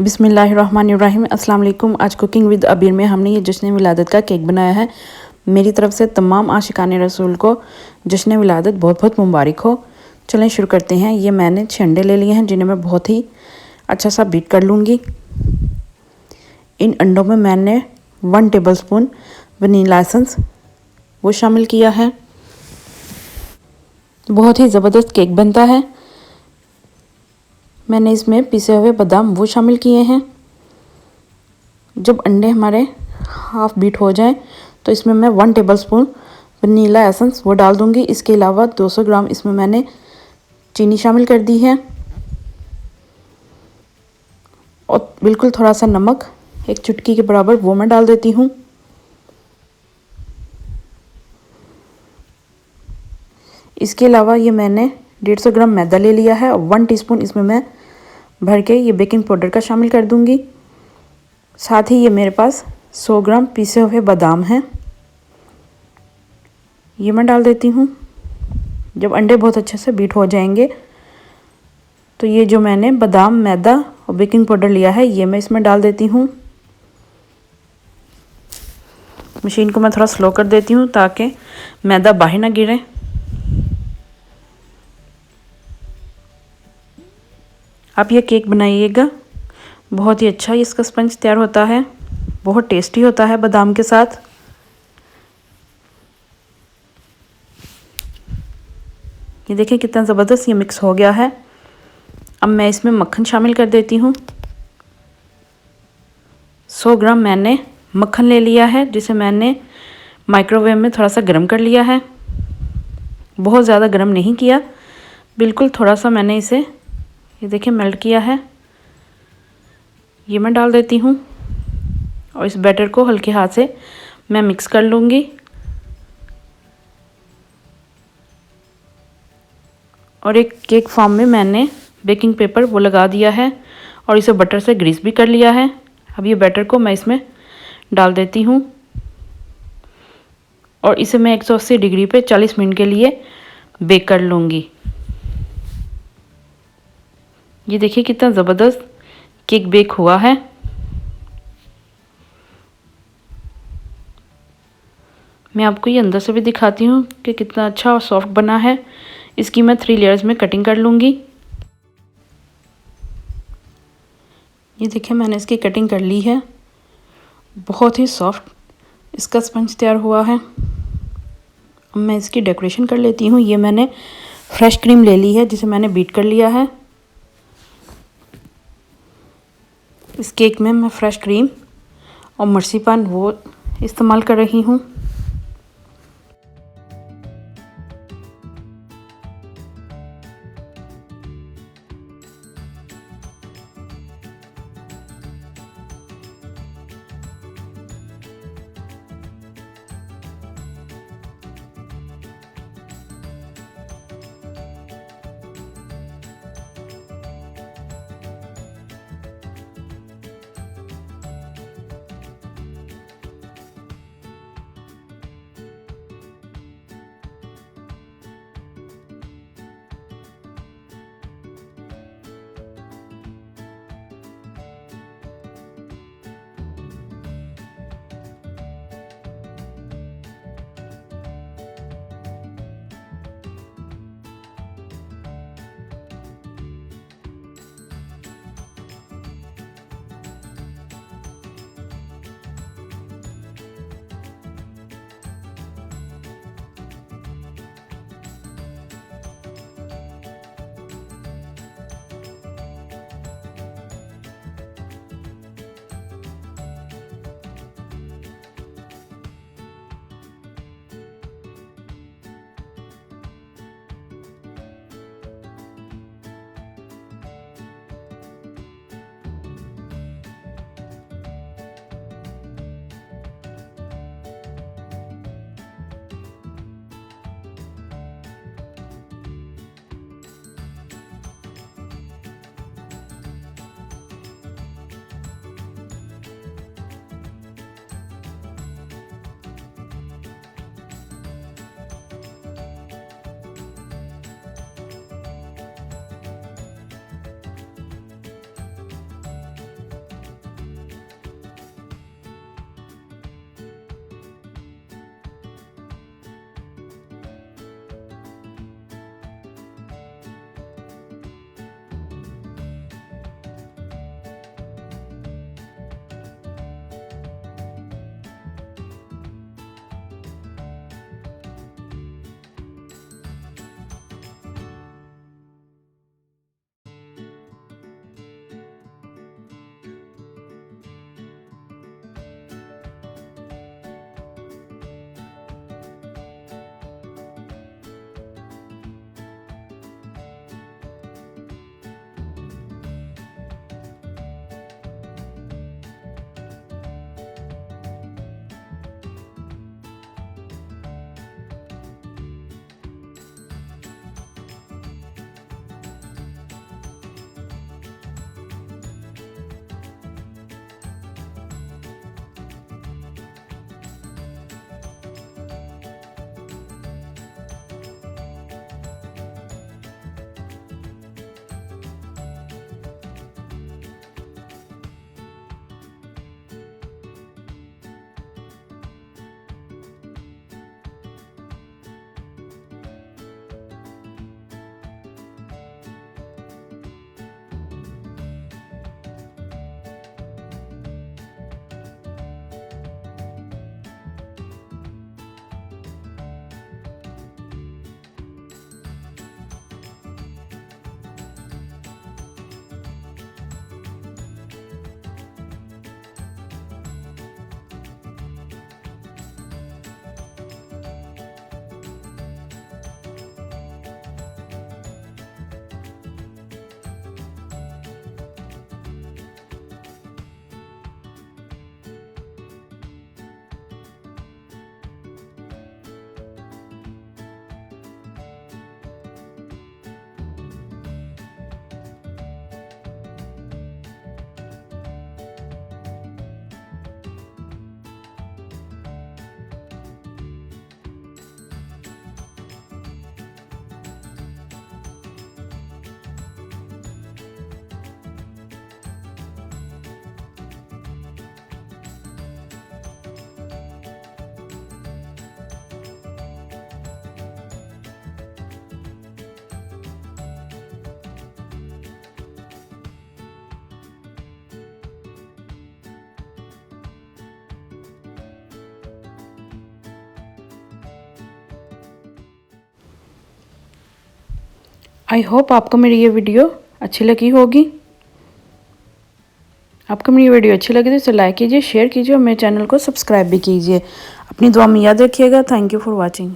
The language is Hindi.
बिस्मिल्लाहिर्रहमानिर्रहीम। अस्सलाम वालेकुम। आज कुकिंग विद अबीर में हमने ये जश्न विलादत का केक बनाया है। मेरी तरफ से तमाम आशिकाने रसूल को जश्न विलादत बहुत बहुत मुबारक हो। चलें शुरू करते हैं। ये मैंने 6 अंडे ले लिए हैं जिन्हें मैं बहुत ही अच्छा सा बीट कर लूँगी। इन अंडों में मैंने 1 टेबलस्पून वनीला एसेंस वो शामिल किया है। बहुत ही ज़बरदस्त केक बनता है। मैंने इसमें पिसे हुए बादाम वो शामिल किए हैं। जब अंडे हमारे हाफ बीट हो जाएं तो इसमें मैं 1 टेबलस्पून वनीला एसेंस वो डाल दूंगी। इसके अलावा 200 ग्राम इसमें मैंने चीनी शामिल कर दी है और बिल्कुल थोड़ा सा नमक, 1 चुटकी के बराबर वो मैं डाल देती हूँ। इसके अलावा ये मैंने 150 ग्राम मैदा ले लिया है और 1 टीस्पून इसमें मैं भर के ये बेकिंग पाउडर का शामिल कर दूंगी। साथ ही ये मेरे पास 100 ग्राम पिसे हुए बादाम हैं, ये मैं डाल देती हूँ। जब अंडे बहुत अच्छे से बीट हो जाएंगे तो ये जो मैंने बादाम, मैदा और बेकिंग पाउडर लिया है ये मैं इसमें डाल देती हूँ। मशीन को मैं थोड़ा स्लो कर देती हूँ ताकि मैदा बाहर ना गिरे। आप ये केक बनाइएगा, बहुत ही अच्छा इसका स्पंज तैयार होता है, बहुत टेस्टी होता है बादाम के साथ। ये देखिए कितना ज़बरदस्त ये मिक्स हो गया है। अब मैं इसमें मक्खन शामिल कर देती हूँ। 100 ग्राम मैंने मक्खन ले लिया है जिसे मैंने माइक्रोवेव में थोड़ा सा गर्म कर लिया है। बहुत ज़्यादा गर्म नहीं किया, बिल्कुल थोड़ा सा मैंने इसे ये देखिए मेल्ट किया है। ये मैं डाल देती हूँ और इस बैटर को हल्के हाथ से मैं मिक्स कर लूँगी। और एक केक फॉर्म में मैंने बेकिंग पेपर वो लगा दिया है और इसे बटर से ग्रीस भी कर लिया है। अब ये बैटर को मैं इसमें डाल देती हूँ और इसे मैं 180 डिग्री पे 40 मिनट के लिए बेक कर लूँगी। ये देखिए कितना ज़बरदस्त केक बेक हुआ है। मैं आपको ये अंदर से भी दिखाती हूँ कि कितना अच्छा और सॉफ्ट बना है। इसकी मैं 3 लेयर्स में कटिंग कर लूँगी। ये देखिए मैंने इसकी कटिंग कर ली है। बहुत ही सॉफ्ट इसका स्पंज तैयार हुआ है। अब मैं इसकी डेकोरेशन कर लेती हूँ। ये मैंने फ्रेश क्रीम ले ली है जिसे मैंने बीट कर लिया है। इस केक में मैं फ्रेश क्रीम और मर्सीपान वो इस्तेमाल कर रही हूँ। आई होप आपको मेरी ये वीडियो अच्छी लगी होगी। आपको मेरी वीडियो अच्छी लगी तो इसे लाइक कीजिए, शेयर कीजिए और मेरे चैनल को सब्सक्राइब भी कीजिए। अपनी दुआ में याद रखिएगा। Thank you for watching.